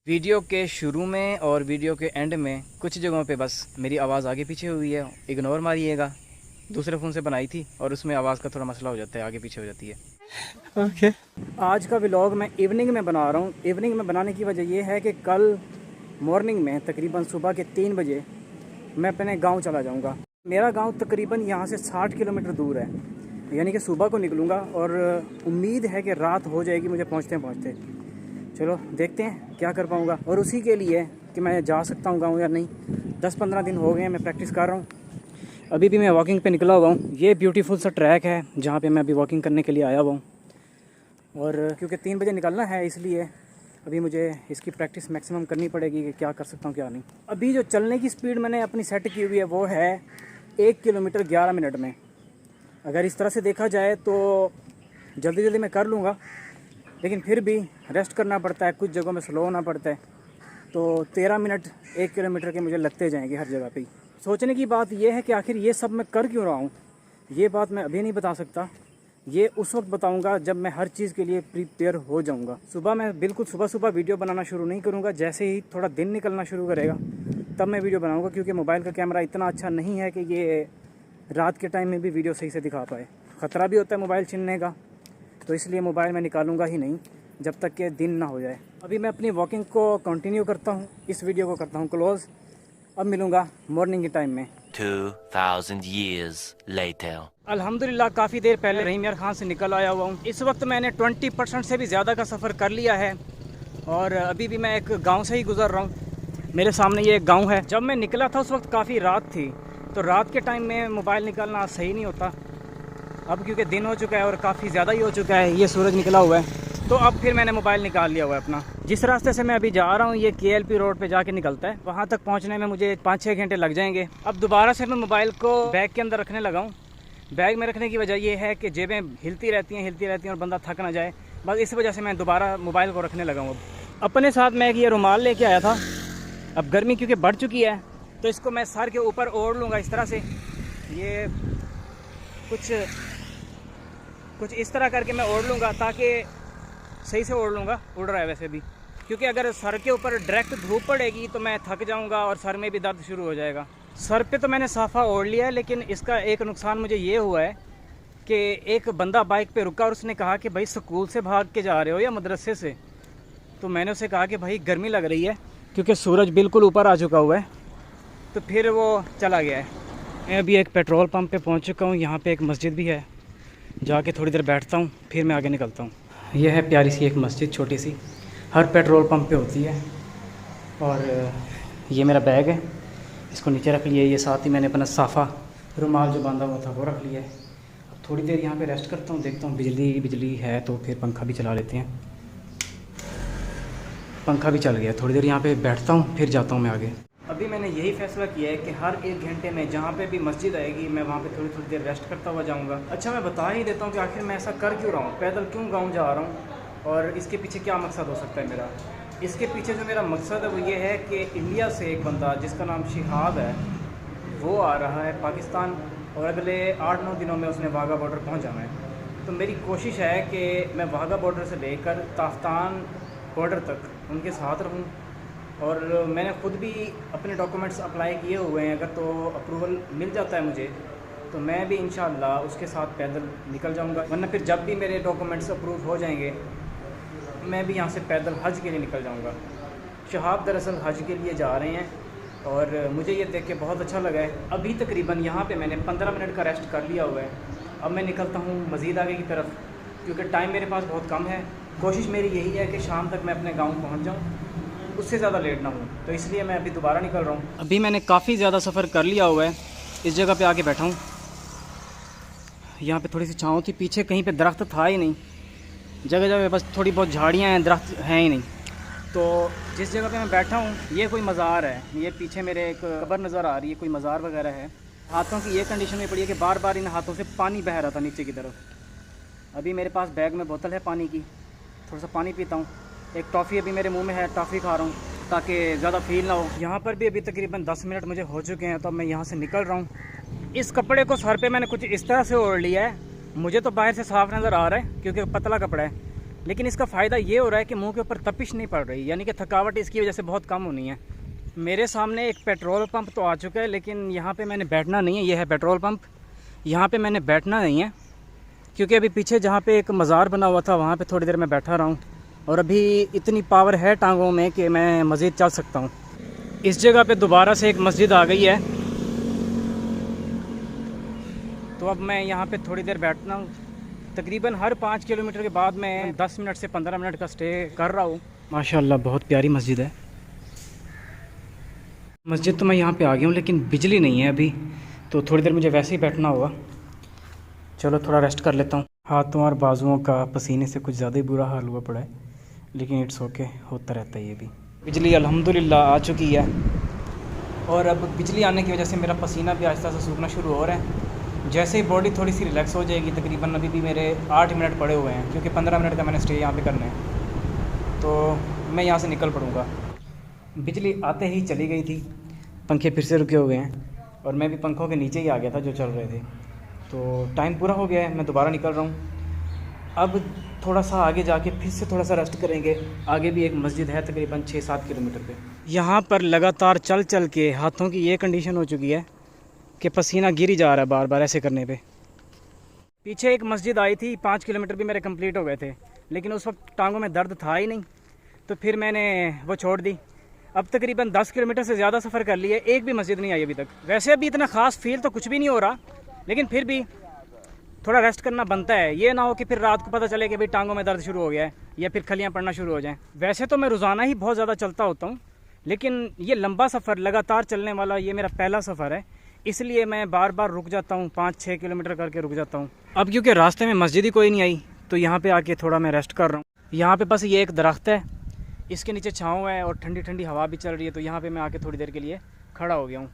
Video के शुरू में और वीडियो के एंड में कुछ जगहों पे बस मेरी आवाज़ आगे पीछे हुई है, इग्नोर मारिएगा। दूसरे फ़ोन से बनाई थी और उसमें आवाज़ का थोड़ा मसला हो जाता है, आगे पीछे हो जाती है। ओके। आज का व्लॉग मैं इवनिंग में बना रहा हूँ। इवनिंग में बनाने की वजह ये है कि कल मॉर्निंग में तकरीबन सुबह के 3 बजे मैं अपने गाँव चला जाऊँगा। मेरा गाँव तकरीबन यहाँ से 60 किलोमीटर दूर है, यानी कि सुबह को निकलूँगा और उम्मीद है कि रात हो जाएगी मुझे पहुँचते पहुँचते। चलो देखते हैं क्या कर पाऊँगा, और उसी के लिए कि मैं जा सकता हूँ गाँव या नहीं। 10-15 दिन हो गए हैं मैं प्रैक्टिस कर रहा हूँ। अभी भी मैं वॉकिंग पे निकला हुआ हूँ। ये ब्यूटीफुल सा ट्रैक है जहाँ पे मैं अभी वॉकिंग करने के लिए आया हुआ हूँ, और क्योंकि 3 बजे निकलना है इसलिए अभी मुझे इसकी प्रैक्टिस मैक्सिमम करनी पड़ेगी कि क्या कर सकता हूँ क्या नहीं। अभी जो चलने की स्पीड मैंने अपनी सेट की हुई है वो है 1 किलोमीटर 11 मिनट में। अगर इस तरह से देखा जाए तो जल्दी जल्दी मैं कर लूँगा, लेकिन फिर भी रेस्ट करना पड़ता है, कुछ जगहों में स्लो होना पड़ता है। तो 13 मिनट 1 किलोमीटर के मुझे लगते जाएंगे हर जगह पे। सोचने की बात यह है कि आखिर ये सब मैं कर क्यों रहा हूँ, ये बात मैं अभी नहीं बता सकता। ये उस वक्त बताऊंगा जब मैं हर चीज़ के लिए प्रिपेयर हो जाऊंगा। सुबह मैं बिल्कुल सुबह वीडियो बनाना शुरू नहीं करूँगा। जैसे ही थोड़ा दिन निकलना शुरू करेगा तब मैं वीडियो बनाऊँगा, क्योंकि मोबाइल का कैमरा इतना अच्छा नहीं है कि ये रात के टाइम में भी वीडियो सही से दिखा पाए। ख़तरा भी होता है मोबाइल छीनने का, तो इसलिए मोबाइल मैं निकालूंगा ही नहीं जब तक कि दिन ना हो जाए। अभी मैं अपनी वॉकिंग को कंटिन्यू करता हूँ, इस वीडियो को करता हूँ क्लोज़। अब मिलूँगा मॉर्निंग के टाइम में। 2000 years later. अल्हम्दुलिल्लाह काफ़ी देर पहले रहीम यार खान से निकल आया हुआ हूँ। इस वक्त मैंने 20% से भी ज़्यादा का सफ़र कर लिया है, और अभी भी मैं एक गाँव से ही गुज़र रहा हूँ। मेरे सामने ये एक गाँव है। जब मैं निकला था उस वक्त काफ़ी रात थी, तो रात के टाइम में मोबाइल निकालना सही नहीं होता। अब क्योंकि दिन हो चुका है और काफ़ी ज़्यादा ही हो चुका है, ये सूरज निकला हुआ है, तो अब फिर मैंने मोबाइल निकाल लिया हुआ है अपना। जिस रास्ते से मैं अभी जा रहा हूँ ये KLP रोड पे जाके निकलता है, वहाँ तक पहुँचने में मुझे 5-6 घंटे लग जाएंगे। अब दोबारा से मैं मोबाइल को बैग के अंदर रखने लगा हूँ। बैग में रखने की वजह ये है कि जेबें हिलती रहती हैं और बंदा थक ना जाए, बस इस वजह से मैं दोबारा मोबाइल को रखने लगा हूँ। अपने साथ मैं एक ये रुमाल लेके आया था। अब गर्मी क्योंकि बढ़ चुकी है तो इसको मैं सर के ऊपर ओढ़ लूँगा इस तरह से। ये कुछ इस तरह करके मैं ओढ़ लूँगा, ताकि सही से ओढ़ लूँगा। उड़ रहा है वैसे भी, क्योंकि अगर सर के ऊपर डायरेक्ट धूप पड़ेगी तो मैं थक जाऊँगा और सर में भी दर्द शुरू हो जाएगा। सर पे तो मैंने साफ़ा ओढ़ लिया है, लेकिन इसका एक नुकसान मुझे ये हुआ है कि एक बंदा बाइक पे रुका और उसने कहा कि भाई स्कूल से भाग के जा रहे हो या मदरसे से। तो मैंने उसे कहा कि भाई गर्मी लग रही है, क्योंकि सूरज बिल्कुल ऊपर आ चुका हुआ है। तो फिर वो चला गया है। मैं अभी एक पेट्रोल पम्प पे पहुंच चुका हूं। यहाँ पे एक मस्जिद भी है, जाके थोड़ी देर बैठता हूं, फिर मैं आगे निकलता हूं। यह है प्यारी सी एक मस्जिद, छोटी सी, हर पेट्रोल पम्प पे होती है। और ये मेरा बैग है, इसको नीचे रख लिया। ये साथ ही मैंने अपना साफ़ा रुमाल जो बांधा हुआ था वो रख लिया है। अब थोड़ी देर यहाँ पे रेस्ट करता हूँ, देखता हूँ बिजली है तो फिर पंखा भी चला लेते हैं। पंखा भी चल गया, थोड़ी देर यहाँ पे बैठता हूँ, फिर जाता हूँ मैं आगे। अभी मैंने यही फैसला किया है कि हर 1 घंटे में जहाँ पे भी मस्जिद आएगी मैं वहाँ पे थोड़ी देर रेस्ट करता हुआ जाऊँगा। अच्छा, मैं बता ही देता हूँ कि आखिर मैं ऐसा कर क्यों रहा हूँ, पैदल क्यों गाँव जा रहा हूँ, और इसके पीछे क्या मकसद हो सकता है मेरा। इसके पीछे जो मेरा मकसद है वो ये है कि इंडिया से एक बंदा जिसका नाम शिहाब है वो आ रहा है पाकिस्तान, और अगले 8-9 दिनों में उसने वाघा बॉर्डर पहुँच जाना है। तो मेरी कोशिश है कि मैं वाघा बॉर्डर से लेकर ताफ्तान बॉर्डर तक उनके साथ रहूँ। और मैंने ख़ुद भी अपने डॉक्यूमेंट्स अप्लाई किए हुए हैं, अगर तो अप्रूवल मिल जाता है मुझे तो मैं भी इंशाल्लाह उसके साथ पैदल निकल जाऊंगा। वरना फिर जब भी मेरे डॉक्यूमेंट्स अप्रूव हो जाएंगे मैं भी यहाँ से पैदल हज के लिए निकल जाऊंगा। शहाब दरअसल हज के लिए जा रहे हैं और मुझे ये देख के बहुत अच्छा लगा है। अभी तकरीबन यहाँ पे मैंने 15 मिनट का रेस्ट कर लिया हुआ है। अब मैं निकलता हूँ मज़ीद आगे की तरफ, क्योंकि टाइम मेरे पास बहुत कम है। कोशिश मेरी यही है कि शाम तक मैं अपने गाँव पहुँच जाऊँ, उससे ज़्यादा लेट ना हूँ। तो इसलिए मैं अभी दोबारा निकल रहा हूँ। अभी मैंने काफ़ी ज़्यादा सफ़र कर लिया हुआ है। इस जगह पे आके बैठा हूँ, यहाँ पे थोड़ी सी छाँव थी, पीछे कहीं पे दरख्त था ही नहीं, जगह जगह बस थोड़ी बहुत झाड़ियाँ हैं, दरख्त हैं ही नहीं। तो जिस जगह पे मैं बैठा हूँ ये कोई मज़ार है, ये पीछे मेरे एक कब्र नज़र आ रही है, कोई मज़ार वगैरह है। हाथों की ये कंडीशन में पड़ी है कि बार बार इन हाथों से पानी बह रहा था नीचे की तरफ। अभी मेरे पास बैग में बोतल है पानी की, थोड़ा सा पानी पीता हूँ। एक टॉफ़ी अभी मेरे मुंह में है, टॉफ़ी खा रहा हूँ ताकि ज़्यादा फील ना हो। यहाँ पर भी अभी तकरीबन 10 मिनट मुझे हो चुके हैं, तो अब मैं यहाँ से निकल रहा हूँ। इस कपड़े को सर पे मैंने कुछ इस तरह से ओढ़ लिया है, मुझे तो बाहर से साफ़ नज़र आ रहा है क्योंकि पतला कपड़ा है, लेकिन इसका फ़ायदा ये हो रहा है कि मुंह के ऊपर तपिश नहीं पड़ रही, यानी कि थकावट इसकी वजह से बहुत कम होनी है। मेरे सामने एक पेट्रोल पंप तो आ चुका है, लेकिन यहाँ पे मैंने बैठना नहीं है। ये है पेट्रोल पंप, यहाँ पे मैंने बैठना नहीं है क्योंकि अभी पीछे जहाँ पे एक मज़ार बना हुआ था वहाँ पे थोड़ी देर मैं बैठा रहा हूँ, और अभी इतनी पावर है टांगों में कि मैं मज़ीद चल सकता हूँ। इस जगह पे दोबारा से एक मस्जिद आ गई है, तो अब मैं यहाँ पे थोड़ी देर बैठना हूँ। तकरीबन हर 5 किलोमीटर के बाद मैं 10 मिनट से 15 मिनट का स्टे कर रहा हूँ। माशाल्लाह बहुत प्यारी मस्जिद है। मस्जिद तो मैं यहाँ पे आ गया हूँ, लेकिन बिजली नहीं है अभी, तो थोड़ी देर मुझे वैसे ही बैठना होगा। चलो थोड़ा रेस्ट कर लेता हूँ। हाथों और बाजुओं का पसीने से कुछ ज़्यादा ही बुरा हाल हुआ पड़ा है, लेकिन इट्स ओके, होता रहता है ये भी। बिजली अल्हम्दुलिल्लाह आ चुकी है, और अब बिजली आने की वजह से मेरा पसीना भी आहिस्ता आहिस्ता सूखना शुरू हो रहा है। जैसे ही बॉडी थोड़ी सी रिलैक्स हो जाएगी, तकरीबन अभी भी मेरे 8 मिनट पड़े हुए हैं क्योंकि 15 मिनट का मैंने स्टे यहाँ पे करना है, तो मैं यहाँ से निकल पड़ूँगा। बिजली आते ही चली गई थी, पंखे फिर से रुके हुए हैं, और मैं भी पंखों के नीचे ही आ गया था जो चल रहे थे। तो टाइम पूरा हो गया है, मैं दोबारा निकल रहा हूँ। अब थोड़ा सा आगे जाके फिर से थोड़ा सा रेस्ट करेंगे। आगे भी एक मस्जिद है तकरीबन 6-7 किलोमीटर पे। यहाँ पर लगातार चल चल के हाथों की ये कंडीशन हो चुकी है कि पसीना गिर ही जा रहा है बार बार ऐसे करने पे। पीछे एक मस्जिद आई थी, 5 किलोमीटर भी मेरे कंप्लीट हो गए थे, लेकिन उस वक्त टांगों में दर्द था ही नहीं, तो फिर मैंने वो छोड़ दी। अब तकरीबन 10 किलोमीटर से ज़्यादा सफ़र कर लिया, एक भी मस्जिद नहीं आई अभी तक। वैसे अभी इतना ख़ास फील तो कुछ भी नहीं हो रहा, लेकिन फिर भी थोड़ा रेस्ट करना बनता है। ये ना हो कि फिर रात को पता चले कि भाई टांगों में दर्द शुरू हो गया है या फिर खलियाँ पड़ना शुरू हो जाएं। वैसे तो मैं रोज़ाना ही बहुत ज़्यादा चलता होता हूँ, लेकिन ये लंबा सफ़र लगातार चलने वाला ये मेरा पहला सफ़र है, इसलिए मैं बार बार रुक जाता हूँ, 5-6 किलोमीटर करके रुक जाता हूँ। अब क्योंकि रास्ते में मस्जिद ही कोई नहीं आई, तो यहाँ पे आके थोड़ा मैं रेस्ट कर रहा हूँ। यहाँ पे बस ये एक दरख्त है, इसके नीचे छाँव है और ठंडी ठंडी हवा भी चल रही है, तो यहाँ पे मैं आके थोड़ी देर के लिए खड़ा हो गया हूँ।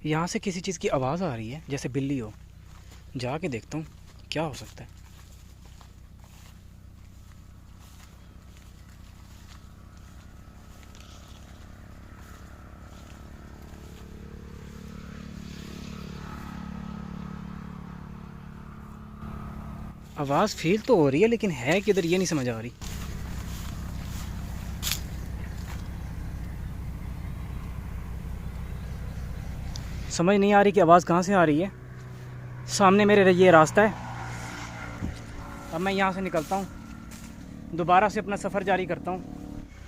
यहाँ से किसी चीज़ की आवाज़ आ रही है, जैसे बिल्ली हो। जाके देखता हूँ क्या हो सकता है। आवाज़ फील तो हो रही है, लेकिन है किधर ये नहीं समझ आ रही। समझ नहीं आ रही कि आवाज़ कहाँ से आ रही है। सामने मेरे ये रास्ता है, अब मैं यहाँ से निकलता हूँ, दोबारा से अपना सफ़र जारी करता हूँ।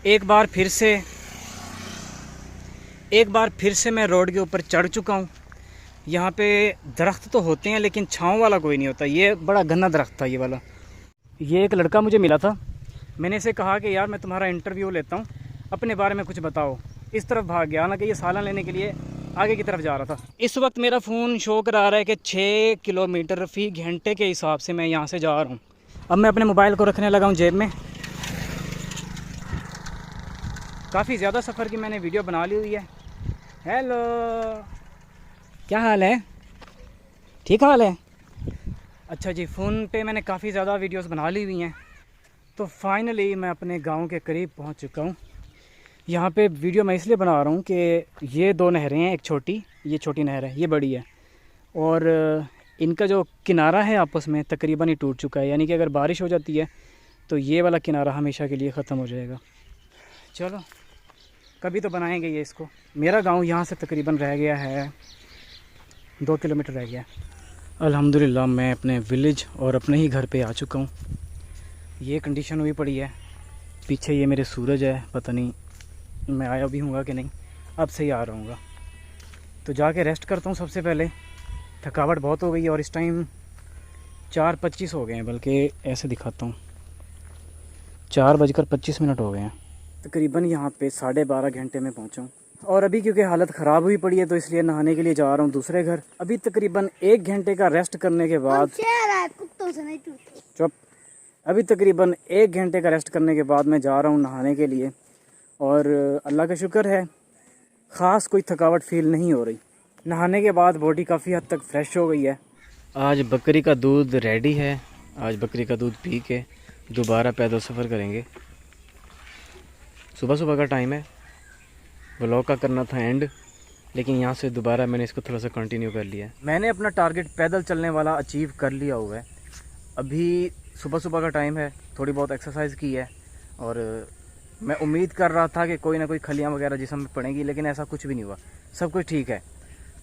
एक बार फिर से मैं रोड के ऊपर चढ़ चुका हूँ। यहाँ पे दरख्त तो होते हैं, लेकिन छाँव वाला कोई नहीं होता। ये बड़ा घना दरख्त था ये वाला। ये एक लड़का मुझे मिला था, मैंने इसे कहा कि यार मैं तुम्हारा इंटरव्यू लेता हूँ, अपने बारे में कुछ बताओ। इस तरफ भाग गया, हालांकि ये सालन लेने के लिए आगे की तरफ जा रहा था। इस वक्त मेरा फ़ोन शो करा रहा है कि 6 किलोमीटर फ़ी घंटे के हिसाब से मैं यहाँ से जा रहा हूँ। अब मैं अपने मोबाइल को रखने लगा हूँ जेब में। काफ़ी ज़्यादा सफ़र की मैंने वीडियो बना ली हुई है। हेलो, क्या हाल है? ठीक हाल है? अच्छा जी, फ़ोन पे मैंने काफ़ी ज़्यादा वीडियोस बना ली हुई हैं, तो फाइनली मैं अपने गांव के करीब पहुंच चुका हूं। यहाँ पे वीडियो मैं इसलिए बना रहा हूँ कि ये 2 नहरें हैं, एक छोटी, ये छोटी नहर है, ये बड़ी है, और इनका जो किनारा है आपस में तकरीबन ही टूट चुका है, यानी कि अगर बारिश हो जाती है तो ये वाला किनारा हमेशा के लिए ख़त्म हो जाएगा। चलो कभी तो बनाएंगे ये इसको। मेरा गांव यहाँ से तकरीबन रह गया है 2 किलोमीटर रह गया है। अल्हम्दुलिल्लाह मैं अपने विलेज और अपने ही घर पे आ चुका हूँ। ये कंडीशन हुई पड़ी है, पीछे ये मेरे सूरज है, पता नहीं मैं आया भी हूँगा कि नहीं, अब से ही आ रहा हूँगा। तो जाके रेस्ट करता हूँ सबसे पहले, थकावट बहुत हो गई है, और इस टाइम 4:25 हो गए हैं, बल्कि ऐसे दिखाता हूँ 4:25 हो गए हैं। तकरीबन यहाँ पे 12.5 घंटे में पहुँचा हूँ, और अभी क्योंकि हालत ख़राब हुई पड़ी है तो इसलिए नहाने के लिए जा रहा हूँ दूसरे घर। अभी तकरीबन 1 घंटे का रेस्ट करने के बाद अभी तकरीबन 1 घंटे का रेस्ट करने के बाद मैं जा रहा हूँ नहाने के लिए, और अल्लाह का शुक्र है ख़ास कोई थकावट फ़ील नहीं हो रही। नहाने के बाद बॉडी काफ़ी हद तक फ्रेश हो गई है। आज बकरी का दूध रेडी है, आज बकरी का दूध पी के दोबारा पैदल सफ़र करेंगे। सुबह सुबह का टाइम है, व्लॉग का करना था एंड, लेकिन यहाँ से दोबारा मैंने इसको थोड़ा सा कंटिन्यू कर लिया। मैंने अपना टारगेट पैदल चलने वाला अचीव कर लिया हुआ है। अभी सुबह सुबह का टाइम है, थोड़ी बहुत एक्सरसाइज की है, और मैं उम्मीद कर रहा था कि कोई ना कोई खलियाँ वगैरह जिस्म में पड़ेंगी, लेकिन ऐसा कुछ भी नहीं हुआ, सब कुछ ठीक है।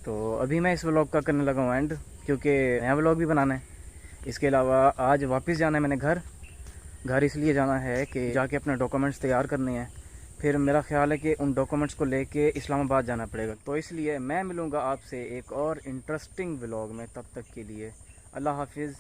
तो अभी मैं इस व्लॉग का करने लगा हूँ एंड, क्योंकि नया व्लॉग भी बनाना है। इसके अलावा आज वापस जाना है मैंने घर इसलिए जाना है कि जाके अपने डॉक्यूमेंट्स तैयार करने हैं। फिर मेरा ख्याल है कि उन डॉक्यूमेंट्स को लेके इस्लामाबाद जाना पड़ेगा। तो इसलिए मैं मिलूँगा आपसे एक और इंटरेस्टिंग व्लॉग में। तब तक के लिए अल्लाह हाफिज़।